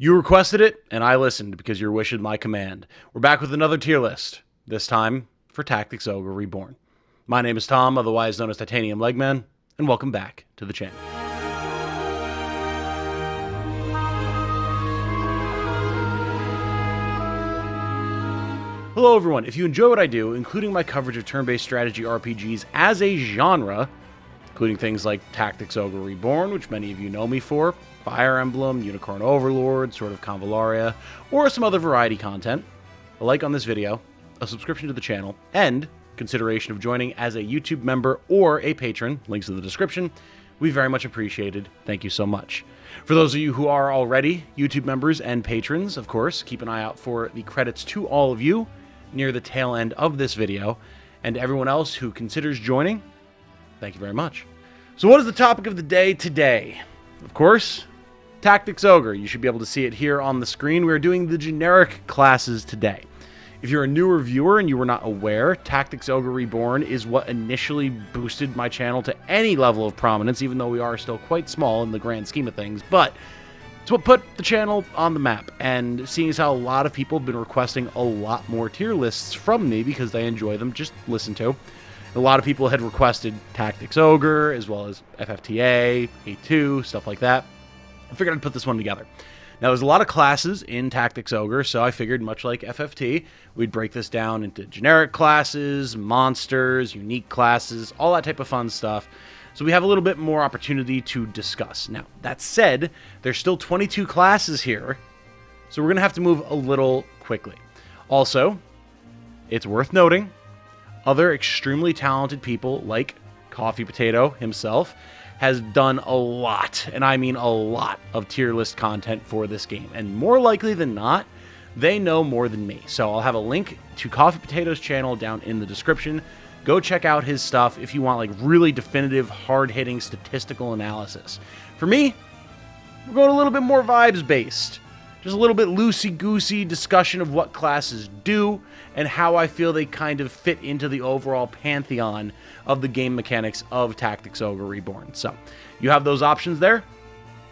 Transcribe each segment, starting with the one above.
You requested it, and I listened because your wish is my command. We're back with another tier list, this time for Tactics Ogre Reborn. My name is Tom, otherwise known as Titanium Legman, and welcome back to the channel. Hello everyone, if you enjoy what I do, including my coverage of turn-based strategy RPGs as a genre, including things like Tactics Ogre Reborn, which many of you know me for, Fire Emblem, Unicorn Overlord, Sword of Convallaria, or some other variety content, a like on this video, a subscription to the channel, and consideration of joining as a YouTube member or a patron, links in the description, we very much appreciated. Thank you so much. For those of you who are already YouTube members and patrons, of course, keep an eye out for the credits to all of you near the tail end of this video, and everyone else who considers joining, thank you very much. So what is the topic of the day today? Of course, Tactics Ogre. You should be able to see it here on the screen. We are doing the generic classes today. If you're a newer viewer and you were not aware, Tactics Ogre Reborn is what initially boosted my channel to any level of prominence, even though we are still quite small in the grand scheme of things, but it's what put the channel on the map. And seeing as how a lot of people have been requesting a lot more tier lists from me because they enjoy them, just listen to. A lot of people had requested Tactics Ogre, as well as FFTA, A2, stuff like that. I figured I'd put this one together. Now, there's a lot of classes in Tactics Ogre, so I figured, much like FFT, we'd break this down into generic classes, monsters, unique classes, all that type of fun stuff, so we have a little bit more opportunity to discuss. Now, that said, there's still 22 classes here, so we're going to have to move a little quickly. Also, it's worth noting, other extremely talented people, like Coffee Potato himself, has done a lot, and I mean a lot, of tier list content for this game. And more likely than not, they know more than me. So I'll have a link to Coffee Potato's channel down in the description. Go check out his stuff if you want like really definitive, hard-hitting statistical analysis. For me, we're going a little bit more vibes-based. Just a little bit loosey-goosey discussion of what classes do and how I feel they kind of fit into the overall pantheon of the game mechanics of Tactics Ogre Reborn. So, you have those options there.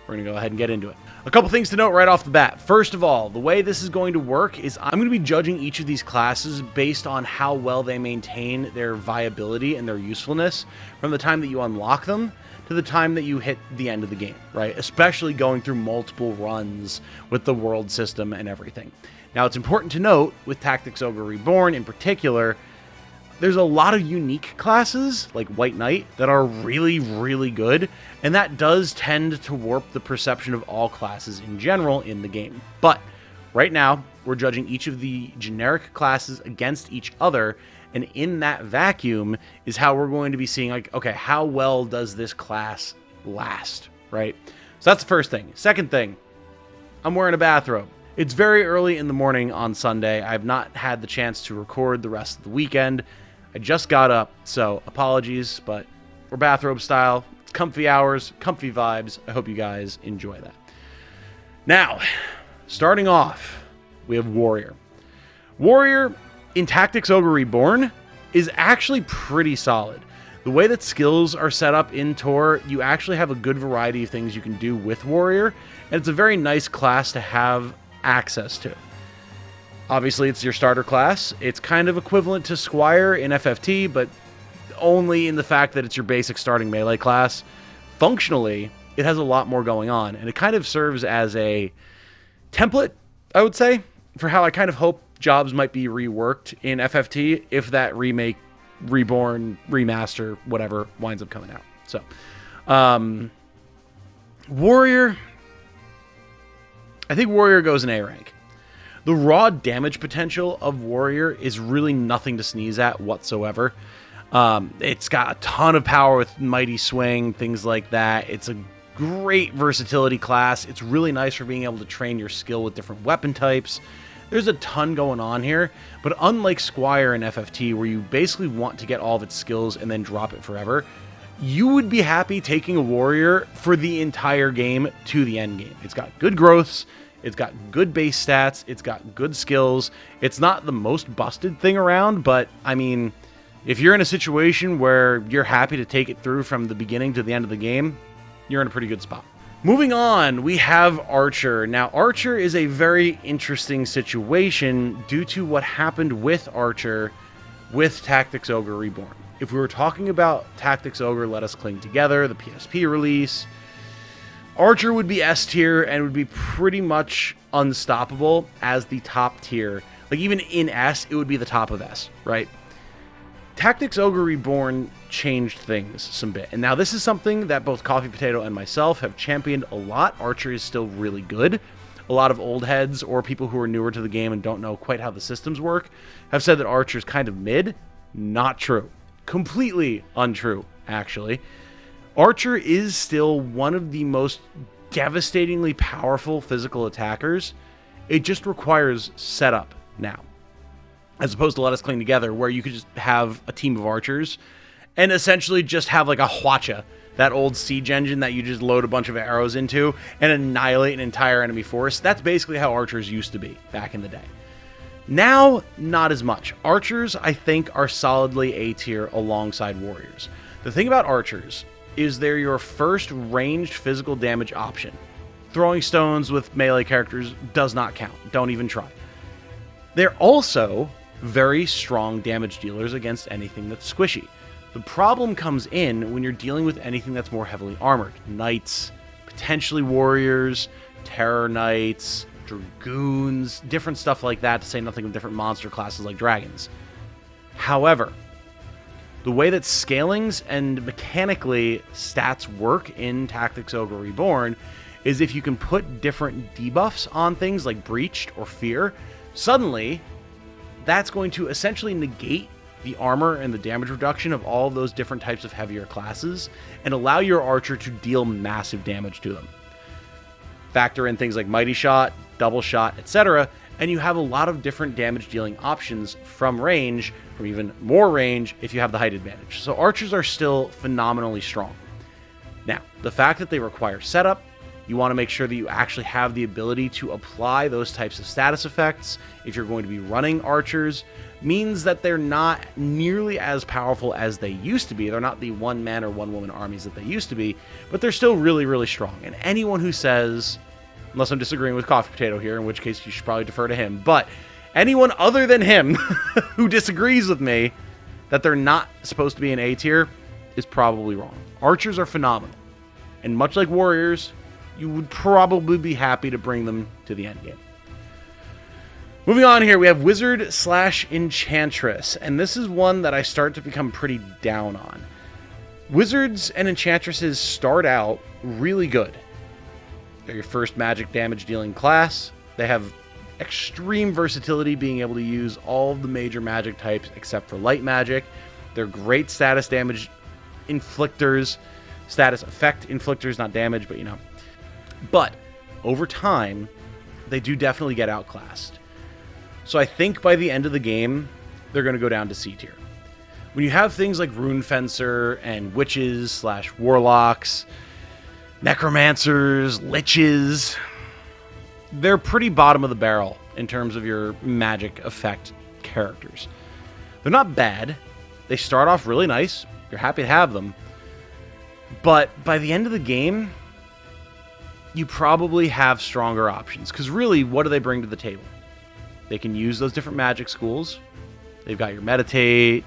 We're going to go ahead and get into it. A couple things to note right off the bat. First of all, the way this is going to work is I'm going to be judging each of these classes based on how well they maintain their viability and their usefulness from the time that you unlock them to the time that you hit the end of the game, right? Especially going through multiple runs with the world system and everything. Now, it's important to note, with Tactics Ogre Reborn in particular, there's a lot of unique classes, like White Knight, that are really, really good, and that does tend to warp the perception of all classes in general in the game. But right now, we're judging each of the generic classes against each other, and in that vacuum is how we're going to be seeing, like, okay, how well does this class last, right? So that's the first thing. Second thing, I'm wearing a bathrobe. It's very early in the morning on Sunday. I've not had the chance to record the rest of the weekend. I just got up, so apologies, but we're bathrobe style. It's comfy hours, comfy vibes. I hope you guys enjoy that. Now, starting off, we have Warrior. Warrior in Tactics Ogre Reborn is actually pretty solid. The way that skills are set up in Tor, you actually have a good variety of things you can do with Warrior, and it's a very nice class to have access to. Obviously, it's your starter class. It's kind of equivalent to Squire in FFT, but only in the fact that it's your basic starting melee class. Functionally, it has a lot more going on, and it kind of serves as a template, I would say, for how I kind of hope jobs might be reworked in FFT if that remake, reborn, remaster, whatever, winds up coming out. So, Warrior, I think Warrior goes in A rank. The raw damage potential of Warrior is really nothing to sneeze at whatsoever. It's got a ton of power with Mighty Swing, things like that. It's a great versatility class. It's really nice for being able to train your skill with different weapon types. There's a ton going on here, but unlike Squire and FFT, where you basically want to get all of its skills and then drop it forever, you would be happy taking a Warrior for the entire game to the end game. It's got good growths, it's got good base stats, it's got good skills. It's not the most busted thing around, but I mean, if you're in a situation where you're happy to take it through from the beginning to the end of the game, you're in a pretty good spot. Moving on, we have Archer. Now, Archer is a very interesting situation due to what happened with Archer with Tactics Ogre Reborn. If we were talking about Tactics Ogre Let Us Cling Together, the PSP release, Archer would be S tier and would be pretty much unstoppable as the top tier. Like, even in S, it would be the top of S, right? Tactics Ogre Reborn changed things some bit. And now this is something that both Coffee Potato and myself have championed a lot. Archer is still really good. A lot of old heads or people who are newer to the game and don't know quite how the systems work have said that Archer's kind of mid. Not true. Completely untrue, actually. Archer is still one of the most devastatingly powerful physical attackers. It just requires setup now, as opposed to Let Us Cling Together, where you could just have a team of archers and essentially just have like a Hwacha, that old siege engine that you just load a bunch of arrows into and annihilate an entire enemy force. That's basically how archers used to be back in the day. Now, not as much. Archers, I think, are solidly A tier alongside warriors. The thing about archers is they're your first ranged physical damage option. Throwing stones with melee characters does not count. Don't even try. They're also very strong damage dealers against anything that's squishy. The problem comes in when you're dealing with anything that's more heavily armored. Knights, potentially warriors, terror knights, dragoons, different stuff like that, to say nothing of different monster classes like dragons. However, the way that scalings and mechanically stats work in Tactics Ogre Reborn is if you can put different debuffs on things like Breached or Fear, suddenly that's going to essentially negate the armor and the damage reduction of all of those different types of heavier classes and allow your archer to deal massive damage to them. Factor in things like Mighty Shot, Double Shot, etc., and you have a lot of different damage dealing options from range, from even more range if you have the height advantage. So archers are still phenomenally strong. Now, the fact that they require setup, you want to make sure that you actually have the ability to apply those types of status effects if you're going to be running archers, means that they're not nearly as powerful as they used to be. They're not the one-man or one-woman armies that they used to be, but they're still really, really strong. And anyone who says, unless I'm disagreeing with Coffee Potato here, in which case you should probably defer to him, but anyone other than him who disagrees with me that they're not supposed to be an A tier is probably wrong. Archers are phenomenal. And much like warriors, you would probably be happy to bring them to the end game. Moving on here, we have Wizard / Enchantress, and this is one that I start to become pretty down on. Wizards and Enchantresses start out really good. They're your first magic damage dealing class. They have extreme versatility, being able to use all of the major magic types except for light magic. They're great status damage inflictors, status effect inflictors, not damage, but you know. But over time, they do definitely get outclassed. So I think by the end of the game, they're going to go down to C tier. When you have things like Rune Fencer and Witches / Warlocks, Necromancers, Litches, they're pretty bottom of the barrel in terms of your magic effect characters. They're not bad. They start off really nice. You're happy to have them. But by the end of the game, you probably have stronger options. Because really, what do they bring to the table? They can use those different magic schools. They've got your meditate,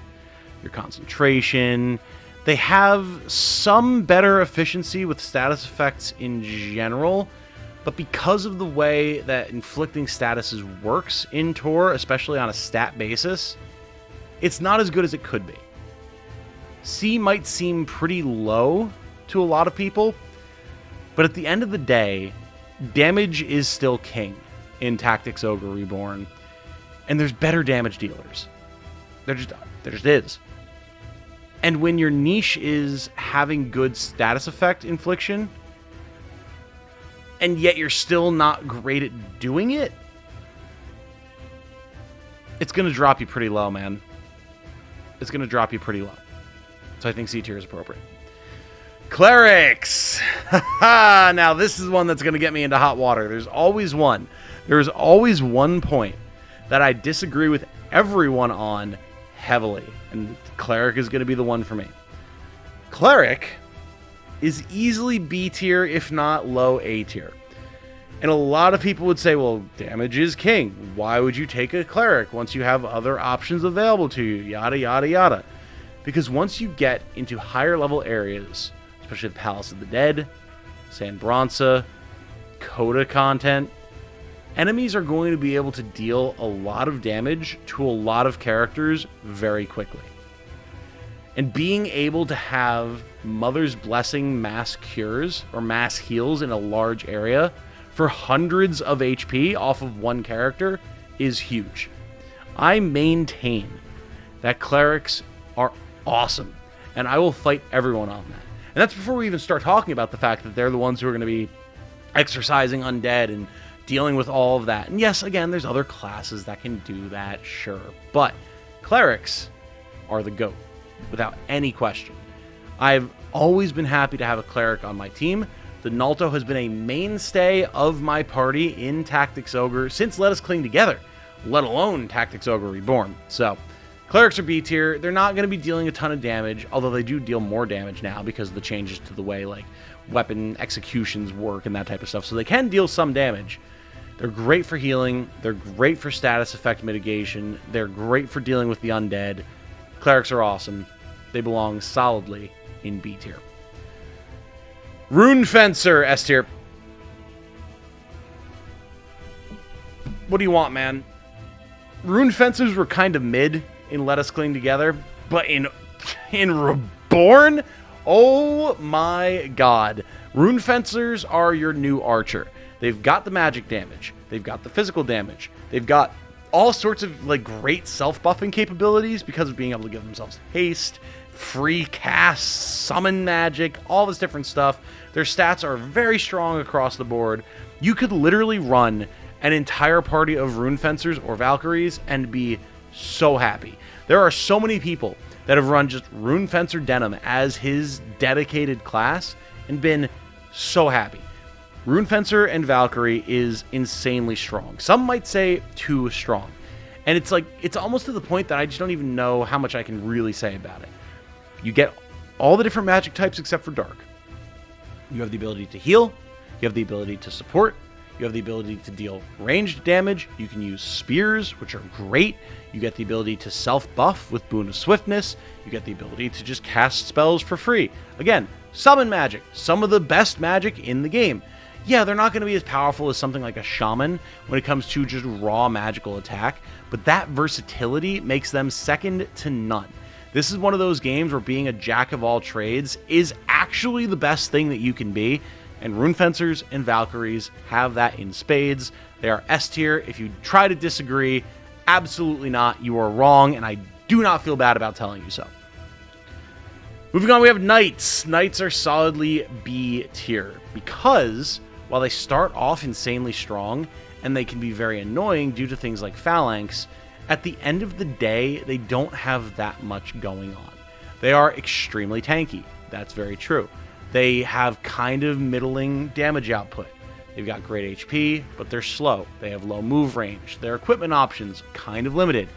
your concentration. They have some better efficiency with status effects in general, but because of the way that inflicting statuses works in Tor, especially on a stat basis, it's not as good as it could be. C might seem pretty low to a lot of people, but at the end of the day, damage is still king in Tactics Ogre Reborn, and there's better damage dealers. There just is. And when your niche is having good status effect infliction, and yet you're still not great at doing it, it's going to drop you pretty low, man. It's going to drop you pretty low. So I think C tier is appropriate. Clerics! Now, this is one that's going to get me into hot water. There's always one. There's always one point that I disagree with everyone on heavily, and Cleric is going to be the one for me. Cleric is easily B tier, if not low A tier. And a lot of people would say, well, damage is king. Why would you take a cleric once you have other options available to you? Yada, yada, yada. Because once you get into higher level areas, especially the Palace of the Dead, San Bronsa, Coda content, enemies are going to be able to deal a lot of damage to a lot of characters very quickly. And being able to have Mother's Blessing mass cures or mass heals in a large area for hundreds of HP off of one character is huge. I maintain that clerics are awesome, and I will fight everyone on that. And that's before we even start talking about the fact that they're the ones who are going to be exercising undead and dealing with all of that. And yes, again, there's other classes that can do that, sure. But clerics are the GOAT, without any question. I've always been happy to have a cleric on my team. The Nalto has been a mainstay of my party in Tactics Ogre since Let Us Cling Together, let alone Tactics Ogre Reborn. So, clerics are B tier. They're not going to be dealing a ton of damage, although they do deal more damage now because of the changes to the way like weapon executions work and that type of stuff. So they can deal some damage. They're great for healing. They're great for status effect mitigation. They're great for dealing with the undead. Clerics are awesome. They belong solidly in B tier. Rune Fencer, S tier. What do you want, man? Rune Fencers were kind of mid in Let Us Cling Together, but in Reborn, oh my god. Rune Fencers are your new archer. They've got the magic damage. They've got the physical damage. They've got all sorts of like great self-buffing capabilities because of being able to give themselves haste, free casts, summon magic, all this different stuff. Their stats are very strong across the board. You could literally run an entire party of Rune Fencers or Valkyries and be so happy. There are so many people that have run just Rune Fencer Denim as his dedicated class and been so happy. Rune Fencer and Valkyrie is insanely strong. Some might say too strong. And it's like, it's almost to the point that I just don't even know how much I can really say about it. You get all the different magic types except for Dark. You have the ability to heal. You have the ability to support. You have the ability to deal ranged damage. You can use spears, which are great. You get the ability to self-buff with Boon of Swiftness. You get the ability to just cast spells for free. Again, summon magic. Some of the best magic in the game. Yeah, they're not going to be as powerful as something like a shaman when it comes to just raw magical attack, but that versatility makes them second to none. This is one of those games where being a jack of all trades is actually the best thing that you can be, and Rune Fencers and Valkyries have that in spades. They are S tier. If you try to disagree, absolutely not. You are wrong, and I do not feel bad about telling you so. Moving on, we have Knights. Knights are solidly B tier because while they start off insanely strong and they can be very annoying due to things like Phalanx, at the end of the day, they don't have that much going on. They are extremely tanky. That's very true. They have kind of middling damage output. They've got great HP, but they're slow. They have low move range. Their equipment options, kind of limited.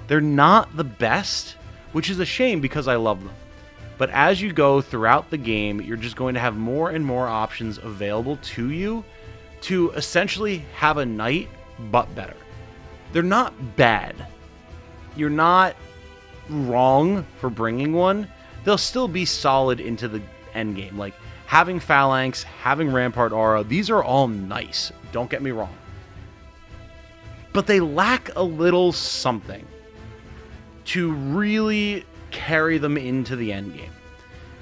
They're not the best, which is a shame because I love them. But as you go throughout the game, you're just going to have more and more options available to you to essentially have a knight, but better. They're not bad. You're not wrong for bringing one. They'll still be solid into the end game. Like having Phalanx, having Rampart Aura, these are all nice. Don't get me wrong. But they lack a little something to really carry them into the end game.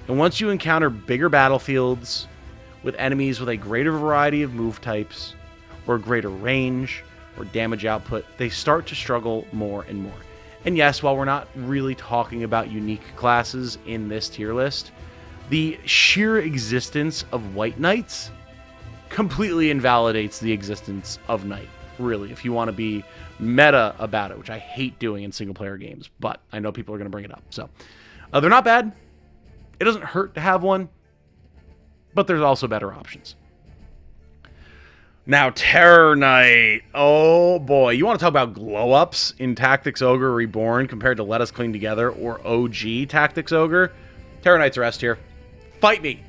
And once you encounter bigger battlefields with enemies with a greater variety of move types or greater range or damage output, they start to struggle more and more. And yes, while we're not really talking about unique classes in this tier list, the sheer existence of White Knights completely invalidates the existence of Knight, really, if you want to be meta about it, which I hate doing in single-player games, but I know people are going to bring it up. So, they're not bad. It doesn't hurt to have one, but there's also better options. Now, Terror Knight. Oh, boy. You want to talk about glow-ups in Tactics Ogre Reborn compared to Let Us Cling Together or OG Tactics Ogre? Terror Knights are S tier. Fight me.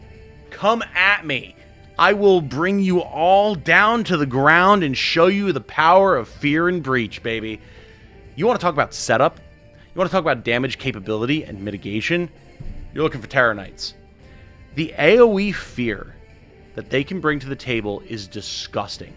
Come at me. I will bring you all down to the ground and show you the power of Fear and Breach, baby. You want to talk about setup? You want to talk about damage capability and mitigation? You're looking for Terror Knights. The AoE Fear that they can bring to the table is disgusting.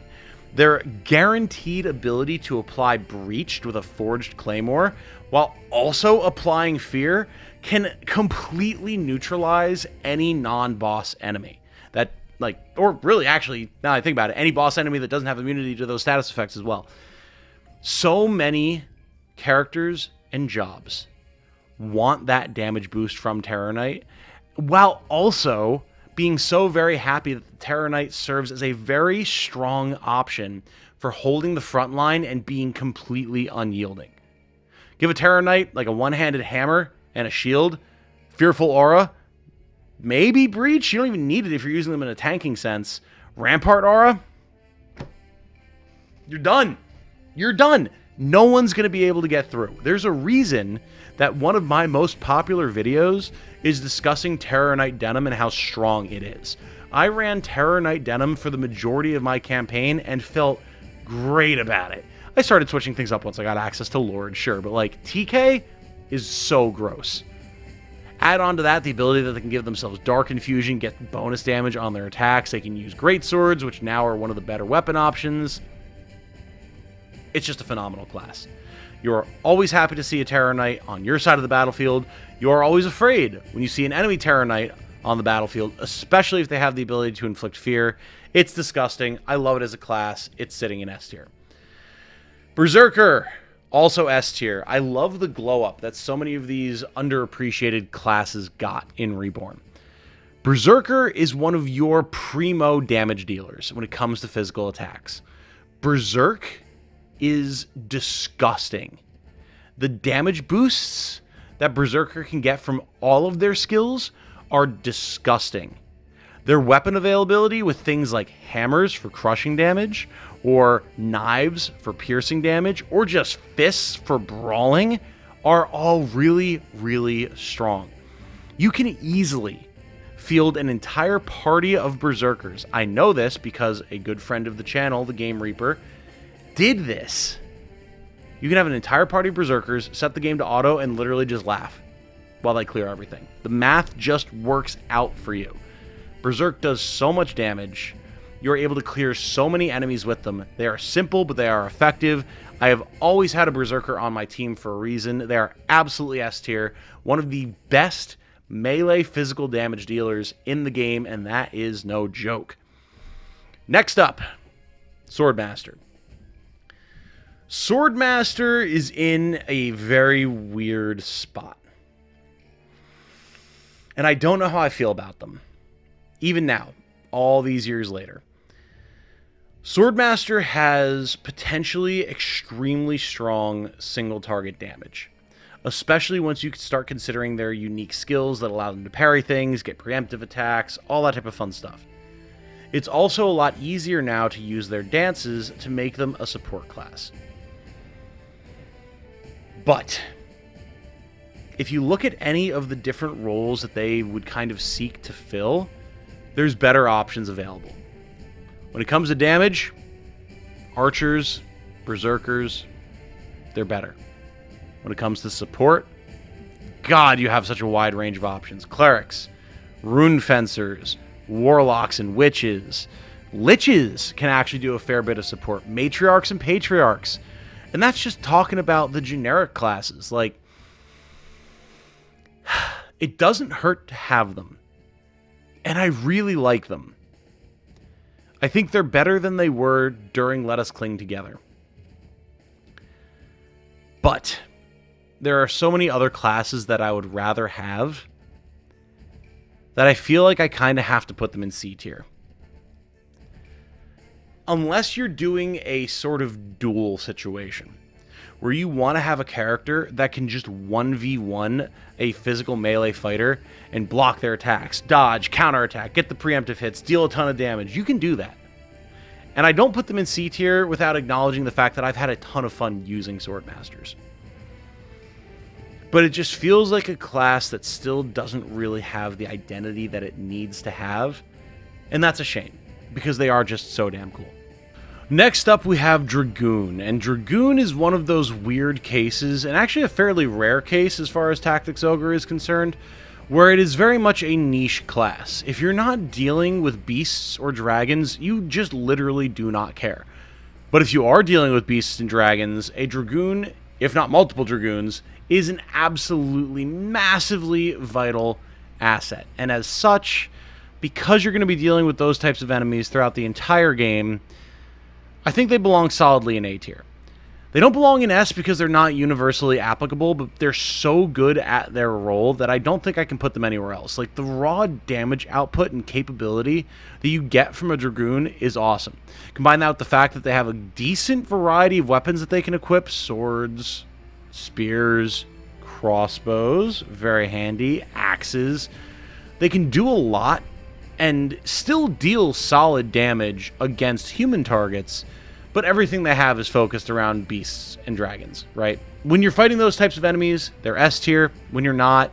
Their guaranteed ability to apply Breached with a Forged Claymore, while also applying Fear, can completely neutralize any non-boss enemy. That, like, or really, actually, now I think about it, any boss enemy that doesn't have immunity to those status effects as well. So many characters and jobs want that damage boost from Terror Knight, while also being so very happy that the Terror Knight serves as a very strong option for holding the front line and being completely unyielding. Give a Terror Knight like a one-handed hammer and a shield, Fearful Aura, maybe Breach. You don't even need it if you're using them in a tanking sense. Rampart Aura, you're done. You're done. No one's going to be able to get through. There's a reason that one of my most popular videos is discussing Terror Knight Denim and how strong it is. I ran Terror Knight Denim for the majority of my campaign and felt great about it. I started switching things up once I got access to Lord, sure, but like TK is so gross. Add on to that the ability that they can give themselves Dark Infusion, get bonus damage on their attacks. They can use Great Swords, which now are one of the better weapon options. It's just a phenomenal class. You're always happy to see a Terror Knight on your side of the battlefield. You're always afraid when you see an enemy Terror Knight on the battlefield, especially if they have the ability to inflict fear. It's disgusting. I love it as a class. It's sitting in S tier. Berserker, also S tier. I love the glow up that so many of these underappreciated classes got in Reborn. Berserker is one of your primo damage dealers when it comes to physical attacks. Berserk is disgusting. The damage boosts that Berserker can get from all of their skills are disgusting. Their weapon availability with things like hammers for crushing damage, or knives for piercing damage, or just fists for brawling are all really, really strong. You can easily field an entire party of Berserkers. I know this because a good friend of the channel, the Game Reaper, did this. You can have an entire party of Berserkers, set the game to auto, and literally just laugh while they clear everything. The math just works out for you. Berserk does so much damage. You're able to clear so many enemies with them. They are simple, but they are effective. I have always had a Berserker on my team for a reason. They are absolutely S tier. One of the best melee physical damage dealers in the game, and that is no joke. Next up, Swordmaster. Swordmaster is in a very weird spot. And I don't know how I feel about them. Even now, all these years later. Swordmaster has potentially extremely strong single target damage. Especially once you start considering their unique skills that allow them to parry things, get preemptive attacks, all that type of fun stuff. It's also a lot easier now to use their dances to make them a support class. But if you look at any of the different roles that they would kind of seek to fill, there's better options available. When it comes to damage, archers, berserkers, they're better. When it comes to support, God, you have such a wide range of options. Clerics, Rune Fencers, warlocks and witches. Liches can actually do a fair bit of support. Matriarchs and Patriarchs. And that's just talking about the generic classes. Like, it doesn't hurt to have them. And I really like them. I think they're better than they were during Let Us Cling Together. But there are so many other classes that I would rather have that I feel like I kind of have to put them in C tier. Unless you're doing a sort of duel situation where you want to have a character that can just 1v1 a physical melee fighter and block their attacks, dodge, counterattack, get the preemptive hits, deal a ton of damage. You can do that. And I don't put them in C tier without acknowledging the fact that I've had a ton of fun using Swordmasters. But it just feels like a class that still doesn't really have the identity that it needs to have And that's a shame, because they are just so damn cool. Next up, we have Dragoon, and Dragoon is one of those weird cases, and actually a fairly rare case as far as Tactics Ogre is concerned, where it is very much a niche class. If you're not dealing with beasts or dragons, you just literally do not care. But if you are dealing with beasts and dragons, a Dragoon, if not multiple Dragoons, is an absolutely massively vital asset. And as such, because you're going to be dealing with those types of enemies throughout the entire game, I think they belong solidly in A tier. They don't belong in S because they're not universally applicable, but they're so good at their role that I don't think I can put them anywhere else. Like, the raw damage output and capability that you get from a Dragoon is awesome. Combine that with the fact that they have a decent variety of weapons that they can equip: swords, spears, crossbows, very handy, axes. They can do a lot and still deal solid damage against human targets, but everything they have is focused around beasts and dragons, right? When you're fighting those types of enemies, they're S tier. When you're not,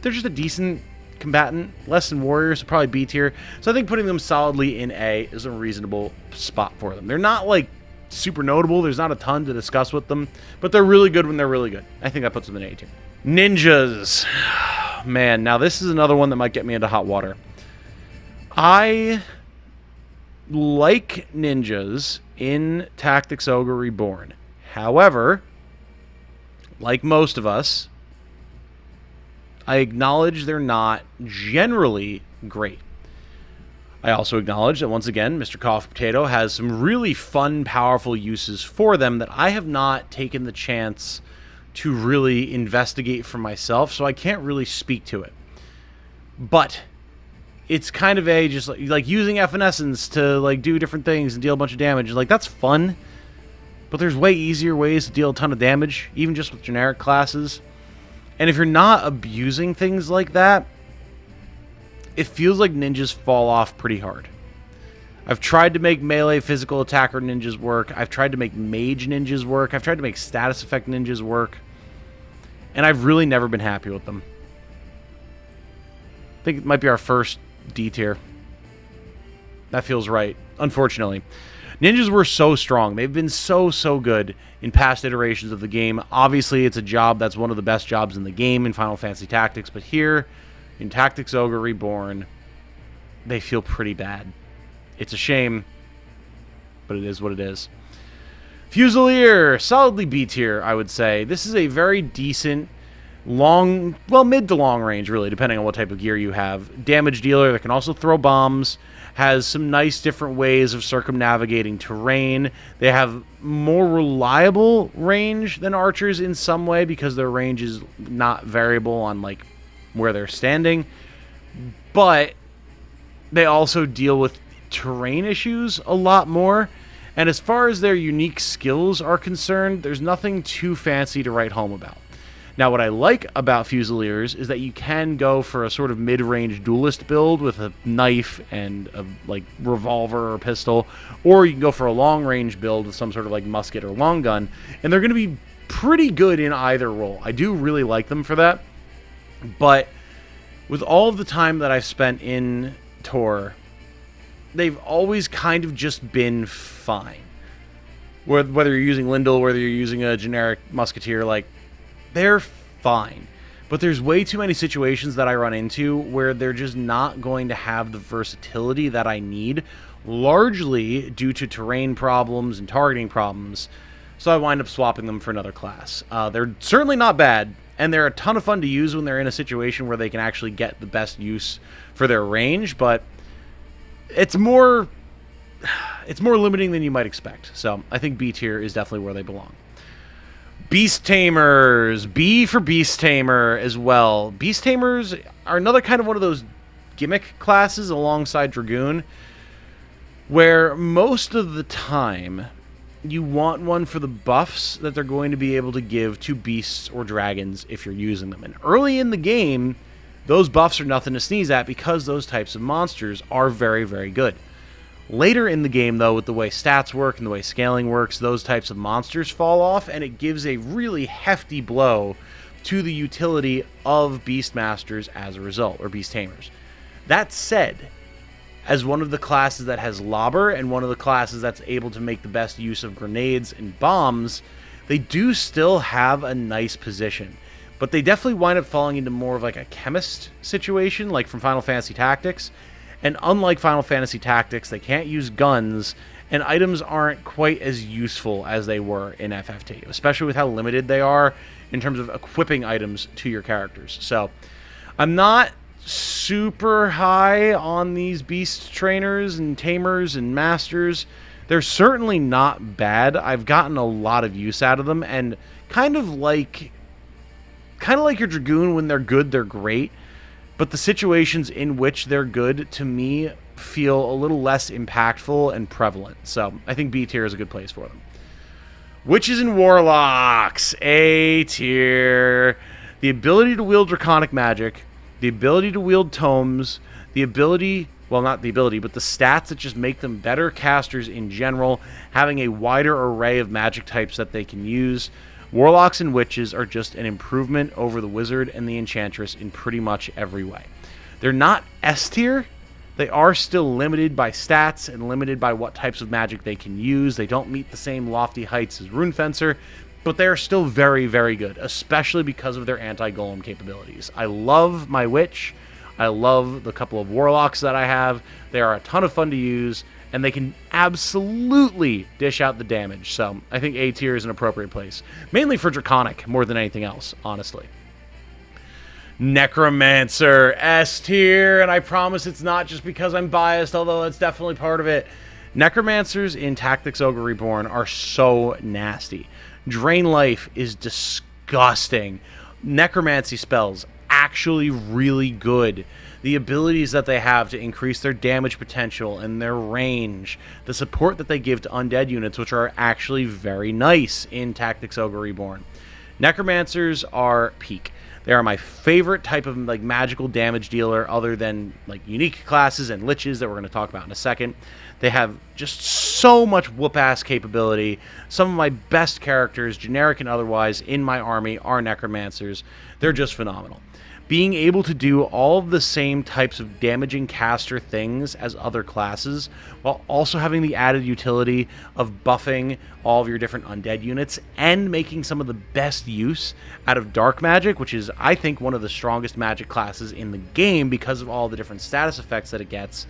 they're just a decent combatant. Less than warriors, so probably B tier. So I think putting them solidly in A is a reasonable spot for them. They're not, like, super notable. There's not a ton to discuss with them, but they're really good when they're really good. I think that puts them in A tier. Ninjas. Man, now this is another one that might get me into hot water. I like ninjas in Tactics Ogre Reborn. However, like most of us, I acknowledge they're not generally great. I also acknowledge that, once again, Mr. Coffee Potato has some really fun, powerful uses for them that I have not taken the chance to really investigate for myself, so I can't really speak to it. But it's kind of a just like using Evanescence to like do different things and deal a bunch of damage. Like, that's fun, but there's way easier ways to deal a ton of damage, even just with generic classes. And if you're not abusing things like that, it feels like ninjas fall off pretty hard. I've tried to make melee physical attacker ninjas work. I've tried to make mage ninjas work. I've tried to make status effect ninjas work. And I've really never been happy with them. I think it might be our first D tier. That feels right, unfortunately. Ninjas were so strong. They've been so good in past iterations of the game. Obviously, it's a job that's one of the best jobs in the game in Final Fantasy Tactics, but here, in Tactics Ogre Reborn, they feel pretty bad. It's a shame, but it is what it is. Fuselier, solidly B tier, I would say. This is a very decent, long, well, mid to long range, really, depending on what type of gear you have. Damage dealer that can also throw bombs, has some nice different ways of circumnavigating terrain. They have more reliable range than archers in some way because their range is not variable on, like, where they're standing. But they also deal with terrain issues a lot more. And as far as their unique skills are concerned, there's nothing too fancy to write home about. Now, what I like about Fuseliers is that you can go for a sort of mid-range duelist build with a knife and a like revolver or pistol, or you can go for a long-range build with some sort of like musket or long gun, and they're going to be pretty good in either role. I do really like them for that, but with all of the time that I've spent in Tor, they've always kind of just been fine. Whether you're using Lindel, whether you're using a generic musketeer, like, they're fine. But there's way too many situations that I run into where they're just not going to have the versatility that I need, largely due to terrain problems and targeting problems. So I wind up swapping them for another class. They're certainly not bad, and they're a ton of fun to use when they're in a situation where they can actually get the best use for their range, but it's more limiting than you might expect. So I think B tier is definitely where they belong. Beast Tamers. B for Beast Tamer as well. Beast Tamers are another kind of one of those gimmick classes alongside Dragoon, where most of the time you want one for the buffs that they're going to be able to give to beasts or dragons if you're using them. And early in the game, those buffs are nothing to sneeze at because those types of monsters are very, very good. Later in the game, though, with the way stats work and the way scaling works, those types of monsters fall off, and it gives a really hefty blow to the utility of Beastmasters as a result, or Beast Tamers. That said, as one of the classes that has lobber and one of the classes that's able to make the best use of grenades and bombs, they do still have a nice position. But they definitely wind up falling into more of like a chemist situation, like from Final Fantasy Tactics. And unlike Final Fantasy Tactics, they can't use guns, and items aren't quite as useful as they were in FFT, especially with how limited they are in terms of equipping items to your characters. So I'm not super high on these beast trainers and tamers and masters. They're certainly not bad. I've gotten a lot of use out of them, and kind of like your Dragoon, when they're good, they're great. But the situations in which they're good, to me, feel a little less impactful and prevalent. So I think B tier is a good place for them. Witches and Warlocks, A tier. The ability to wield draconic magic, the ability to wield tomes, the ability, well, not the ability, but the stats that just make them better casters in general, having a wider array of magic types that they can use. Warlocks and Witches are just an improvement over the Wizard and the Enchantress in pretty much every way. They're not S tier. They are still limited by stats and limited by what types of magic they can use. They don't meet the same lofty heights as Rune Fencer, but they are still very, very good, especially because of their anti-golem capabilities. I love my Witch. I love the couple of Warlocks that I have. They are a ton of fun to use, and they can absolutely dish out the damage. So I think A tier is an appropriate place. Mainly for Draconic, more than anything else, honestly. Necromancer, S tier, and I promise it's not just because I'm biased, although that's definitely part of it. Necromancers in Tactics Ogre Reborn are so nasty. Drain life is disgusting. Necromancy spells, actually really good. The abilities that they have to increase their damage potential and their range, the support that they give to undead units, which are actually very nice in Tactics Ogre Reborn. Necromancers are peak. They are my favorite type of like magical damage dealer, other than like unique classes and Litches that we're going to talk about in a second. They have just so much whoop-ass capability. Some of my best characters, generic and otherwise, in my army are Necromancers. They're just phenomenal. Being able to do all of the same types of damaging caster things as other classes, while also having the added utility of buffing all of your different undead units and making some of the best use out of dark magic, which is, I think, one of the strongest magic classes in the game because of all the different status effects that it gets.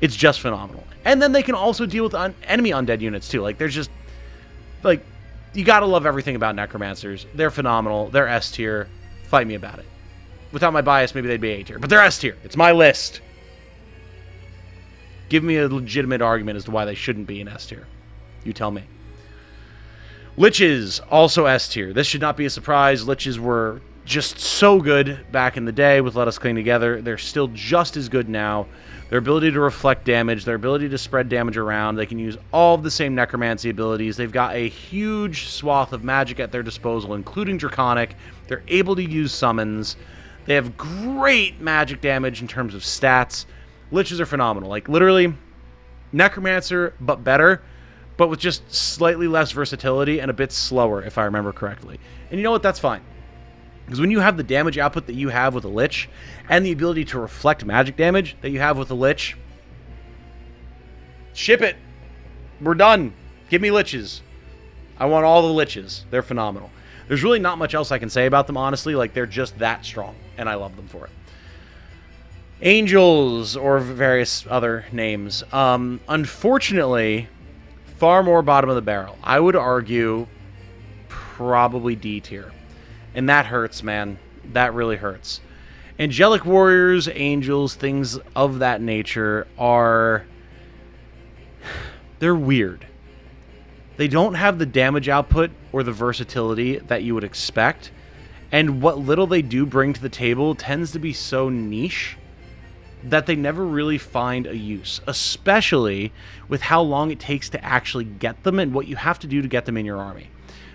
It's just phenomenal. And then they can also deal with enemy undead units too. Like, there's just, like, you gotta love everything about Necromancers. They're phenomenal. They're S tier. Fight me about it. Without my bias, maybe they'd be A tier. But they're S tier. It's my list. Give me a legitimate argument as to why they shouldn't be in S tier. You tell me. Litches, also S tier. This should not be a surprise. Litches were just so good back in the day with Let Us Cling Together. They're still just as good now. Their ability to reflect damage, their ability to spread damage around. They can use all of the same necromancy abilities. They've got a huge swath of magic at their disposal, including Draconic. They're able to use summons. They have great magic damage in terms of stats. Liches are phenomenal. Like, literally, Necromancer, but better, but with just slightly less versatility and a bit slower, if I remember correctly. And you know what? That's fine. Because when you have the damage output that you have with a Lich, and the ability to reflect magic damage that you have with a Lich, ship it. We're done. Give me Liches. I want all the Liches. They're phenomenal. There's really not much else I can say about them, honestly. Like, they're just that strong, and I love them for it. Angels, or various other names. Unfortunately, far more bottom of the barrel. I would argue probably D tier. And that hurts, man. That really hurts. Angelic Warriors, Angels, things of that nature are... they're weird. They don't have the damage output or the versatility that you would expect. And what little they do bring to the table tends to be so niche that they never really find a use, especially with how long it takes to actually get them and what you have to do to get them in your army.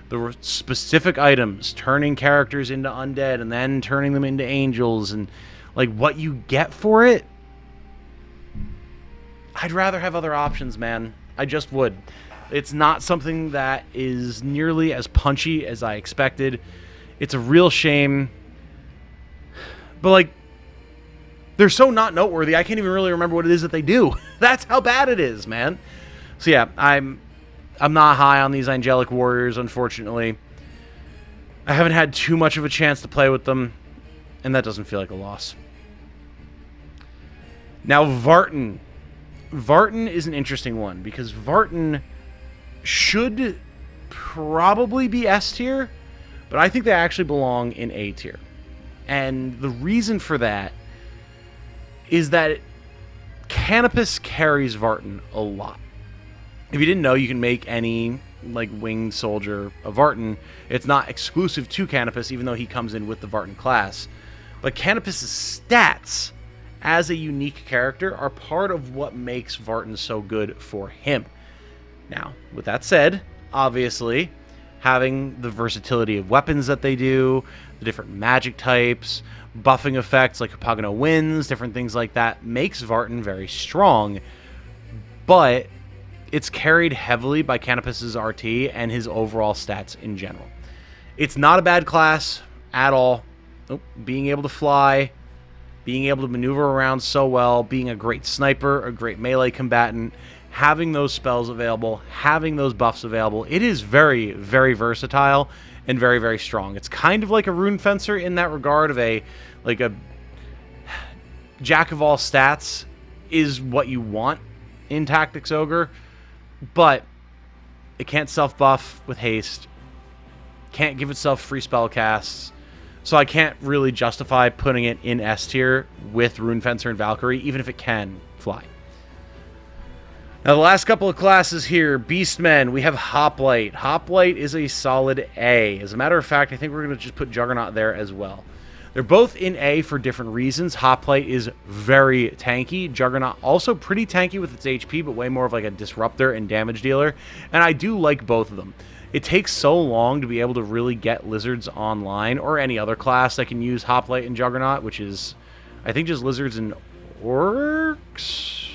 The specific items, turning characters into undead and then turning them into angels, and like what you get for it, I'd rather have other options, man. I just would. It's not something that is nearly as punchy as I expected. It's a real shame. But, like, They're so not noteworthy, I can't even really remember what it is that they do. That's how bad it is, man. So yeah, I'm not high on these Angelic Warriors, unfortunately. I haven't had too much of a chance to play with them, and that doesn't feel like a loss. Now, Vartan. Vartan is an interesting one, because Vartan should probably be S tier, but I think they actually belong in A tier. And the reason for that is that Canopus carries Vartan a lot. If you didn't know, you can make any like winged soldier a Vartan. It's not exclusive to Canopus, even though he comes in with the Vartan class. But Canopus's stats as a unique character are part of what makes Vartan so good for him. Now, with that said, obviously, having the versatility of weapons that they do, the different magic types, buffing effects like Hupagano Winds, different things like that, makes Vartan very strong. But it's carried heavily by Canopus's RT and his overall stats in general. It's not a bad class at all. Being able to fly, being able to maneuver around so well, being a great sniper, a great melee combatant, having those spells available, having those buffs available, it is very, very versatile and very, very strong. It's kind of like a Rune Fencer in that regard of a jack of all stats is what you want in Tactics Ogre, but it can't self-buff with haste, can't give itself free spell casts, so I can't really justify putting it in S tier with Rune Fencer and Valkyrie, even if it can fly. Now, the last couple of classes here, Beastmen, we have Hoplite. Hoplite is a solid A. As a matter of fact, I think we're going to just put Juggernaut there as well. They're both in A for different reasons. Hoplite is very tanky. Juggernaut also pretty tanky with its HP, but way more of like a disruptor and damage dealer. And I do like both of them. It takes so long to be able to really get Lizards online, or any other class that can use Hoplite and Juggernaut, which is, I think, just Lizards and Orcs?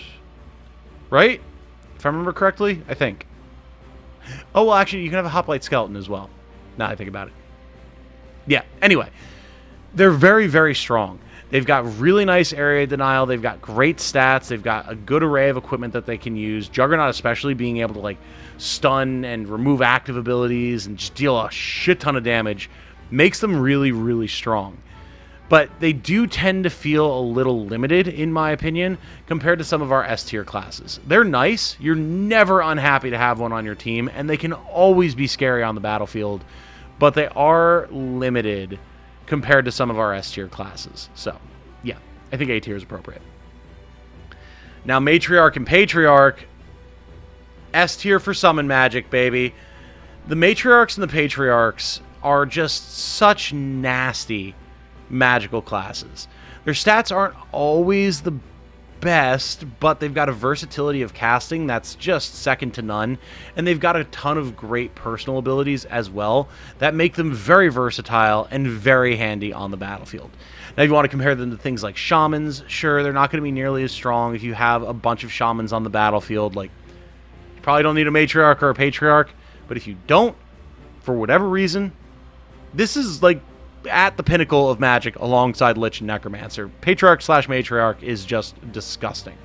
Right? If I remember correctly, I think. Oh, well, actually, you can have a Hoplite Skeleton as well, now that I think about it. Yeah, anyway. They're very, very strong. They've got really nice area denial. They've got great stats. They've got a good array of equipment that they can use. Juggernaut especially, being able to like stun and remove active abilities and just deal a shit ton of damage, makes them really, really strong. But they do tend to feel a little limited, in my opinion, compared to some of our S tier classes. They're nice. You're never unhappy to have one on your team, and they can always be scary on the battlefield, but they are limited compared to some of our S tier classes. So, yeah, I think A tier is appropriate. Now, Matriarch and Patriarch, S tier for summon magic, baby. The Matriarchs and the Patriarchs are just such nasty magical classes. Their stats aren't always the best, but they've got a versatility of casting that's just second to none, and they've got a ton of great personal abilities as well that make them very versatile and very handy on the battlefield. Now, if you want to compare them to things like shamans, sure, they're not going to be nearly as strong. If you have a bunch of shamans on the battlefield, like, you probably don't need a Matriarch or a Patriarch, but if you don't, for whatever reason, this is like at the pinnacle of magic alongside Lich and Necromancer. Patriarch/Matriarch is just disgusting.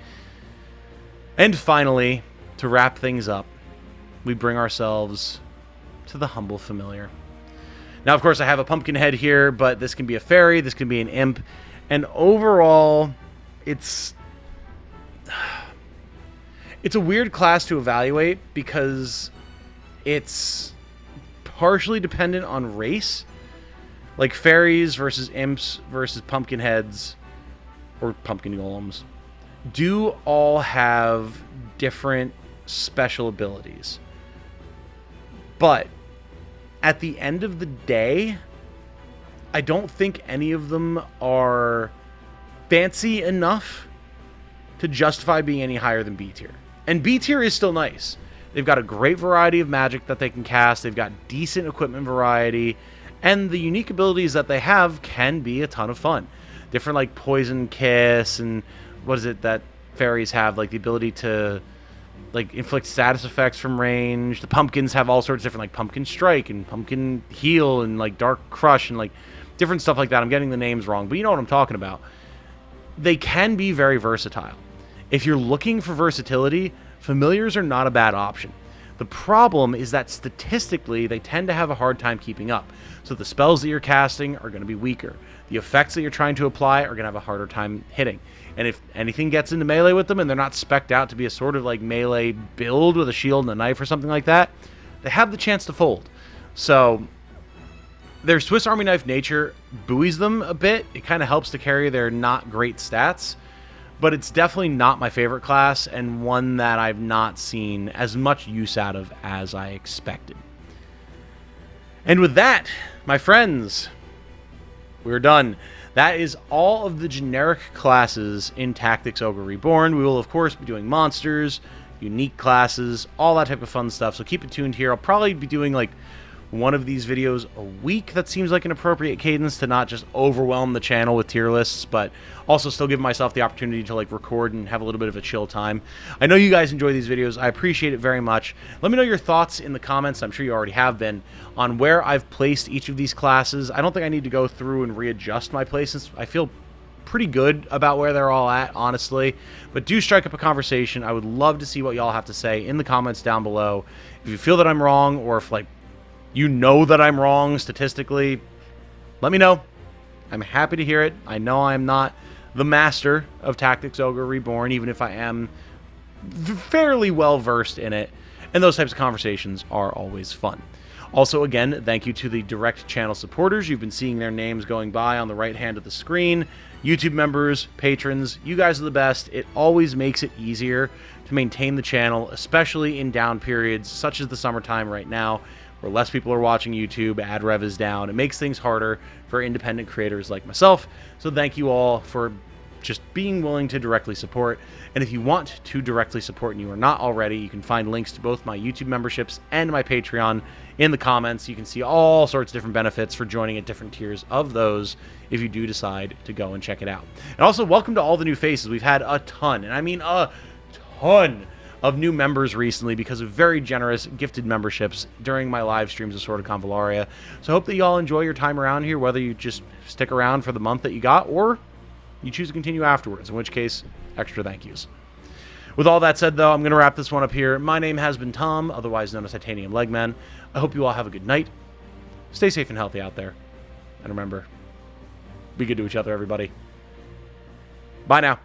And finally, to wrap things up, we bring ourselves to the humble familiar. Now, of course, I have a pumpkin head here, but this can be a fairy, this can be an imp, and overall, it's a weird class to evaluate because it's partially dependent on race. Like fairies versus imps versus pumpkin heads or pumpkin golems do all have different special abilities. But at the end of the day, I don't think any of them are fancy enough to justify being any higher than B tier. And B tier is still nice. They've got a great variety of magic that they can cast. They've got decent equipment variety. And the unique abilities that they have can be a ton of fun. Different like Poison Kiss and what is it that fairies have? Like the ability to like inflict status effects from range. The pumpkins have all sorts of different like Pumpkin Strike and Pumpkin Heal and like Dark Crush and like different stuff like that. I'm getting the names wrong, but you know what I'm talking about. they can be very versatile. If you're looking for versatility, familiars are not a bad option. The problem is that statistically, they tend to have a hard time keeping up. So the spells that you're casting are going to be weaker. The effects that you're trying to apply are going to have a harder time hitting. And if anything gets into melee with them and they're not spec'd out to be a sort of like melee build with a shield and a knife or something like that, they have the chance to fold. So their Swiss Army knife nature buoys them a bit. It kind of helps to carry their not great stats. But it's definitely not my favorite class, and one that I've not seen as much use out of as I expected. And with that, my friends, we're done. That is all of the generic classes in Tactics Ogre Reborn. We will, of course, be doing monsters, unique classes, all that type of fun stuff, so keep it tuned here. I'll probably be doing, like, one of these videos a week. That seems like an appropriate cadence to not just overwhelm the channel with tier lists, but also still give myself the opportunity to like record and have a little bit of a chill time. I know you guys enjoy these videos. I appreciate it very much. Let me know your thoughts in the comments. I'm sure you already have been on where I've placed each of these classes. I don't think I need to go through and readjust my places. I feel pretty good about where they're all at, honestly, but do strike up a conversation. I would love to see what y'all have to say in the comments down below. If you feel that I'm wrong, or if like you know that I'm wrong statistically, let me know. I'm happy to hear it. I know I'm not the master of Tactics Ogre Reborn, even if I am fairly well versed in it, and those types of conversations are always fun. Also, again, thank you to the direct channel supporters. You've been seeing their names going by on the right hand of the screen. YouTube members, patrons, you guys are the best. It always makes it easier to maintain the channel, especially in down periods such as the summertime right now, where less people are watching YouTube, ad rev is down. It makes things harder for independent creators like myself. So thank you all for just being willing to directly support. And if you want to directly support and you are not already, you can find links to both my YouTube memberships and my Patreon in the comments. You can see all sorts of different benefits for joining at different tiers of those if you do decide to go and check it out. And also, welcome to all the new faces. We've had a ton, and I mean a ton, of new members recently because of very generous gifted memberships during my live streams of Sword of Convallaria. So I hope that y'all enjoy your time around here, whether you just stick around for the month that you got or you choose to continue afterwards, in which case, extra thank yous. With all that said, though, I'm going to wrap this one up here. My name has been Tom, otherwise known as Titanium Legman. I hope you all have a good night. Stay safe and healthy out there. And remember, be good to each other, everybody. Bye now.